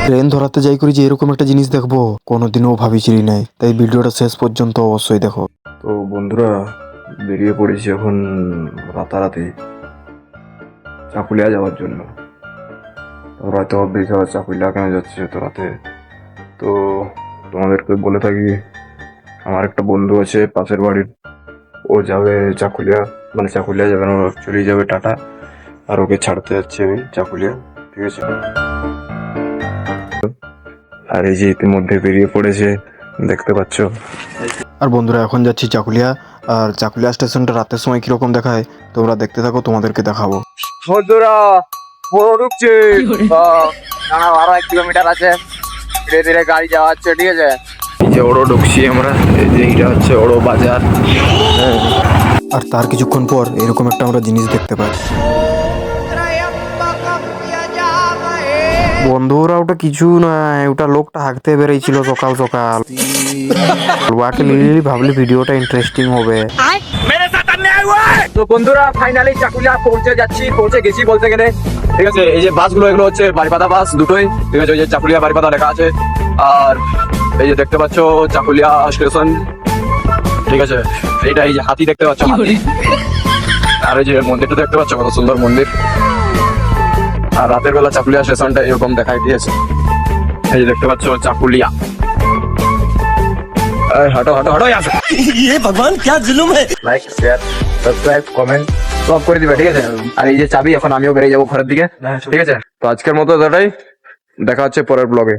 Train ধরাতে যাই করি যে এরকম একটা জিনিস দেখবো কোনোদিনও ভাবিছিলি নাই, তাই ভিডিওটা শেষ পর্যন্ত অবশ্যই দেখো। তো বন্ধুরা, বেরিয়ে পড়েছি এখন রাতারাতি চাকুলিয়া যাওয়ার জন্য। হয়তো বেশ আবার চাকুলিয়া কেন যাচ্ছি এত রাতে। তো তোমাদেরকে বলে থাকি, আমার একটা বন্ধু আছে পাশের বাড়ির, ও যাবে চাকুলিয়া, মানে চাকুলিয়া যাবে না, চলে যাবে টাটা, আর ওকে ছাড়তে যাচ্ছি আমি চাকুলিয়া, ঠিক আছে। আর এই যে ইতিমধ্যে বেরিয়ে পড়েছে, দেখতে পাচ্ছ। আর বন্ধুরা এখন যাচ্ছি চাকুলিয়া, আর চাকুলিয়া স্টেশনটা রাতের সময় কিরকম দেখায় তোমরা দেখতে থাকো, তোমাদেরকে দেখাবো। বন্ধুরা পুরো ঢুকছে, আরো 1 কিলোমিটার আছে, ধীরে ধীরে গাড়ি যাওয়া হচ্ছে, ঠিক আছে। এই যে ওড়ো ঢুকছি আমরা, এই যে এইটা হচ্ছে ওড়ো বাজার। আর তার কিছুক্ষণ পর এরকম একটা আমরা জিনিস দেখতে পাই। বন্ধুরা ওটা কিছু নয়, ওটা লোকটা হাঁকতে বেরিয়েছিল সকাল সকাল। ওকে নিলি ভাবলি ভিডিওটা ইন্টারেস্টিং হবে। তো বন্ধুরা ফাইনালি চাকুলিয়া পৌঁছে গেছি বলতে গেলে, ঠিক আছে। এই যে বাসগুলো, এগুলো হচ্ছে বারিপাদা বাস দুটোই, ঠিক আছে। ওই যে চাকুলিয়া বারিপাদা লেখা আছে, আর এই যে দেখতে পাচ্ছ চাকুলিয়া স্টেশন, ঠিক আছে। এইটা এই যে হাতি দেখতে পাচ্ছ, হাতি। আর এই যে মন্দিরটা দেখতে পাচ্ছ, কত সুন্দর মন্দির। আর রাতের বেলা চাকুলিয়া স্টেশনটা এরকম দেখাই দিয়েছে, এই যে দেখতে পাচ্ছ চাকুলিয়া। হাঁটো হাঁটো হাঁটো, ये भगवान क्या जुलुम है। লাইক শেয়ার সাবস্ক্রাইব কমেন্ট সব করে দিবে, ঠিক আছে। আর এই যে চাবি, এখন আমিও বেরিয়ে যাবো ঘরের দিকে, ঠিক আছে। তো আজকের মতো এটাই, দেখা হচ্ছে পরের ব্লগে।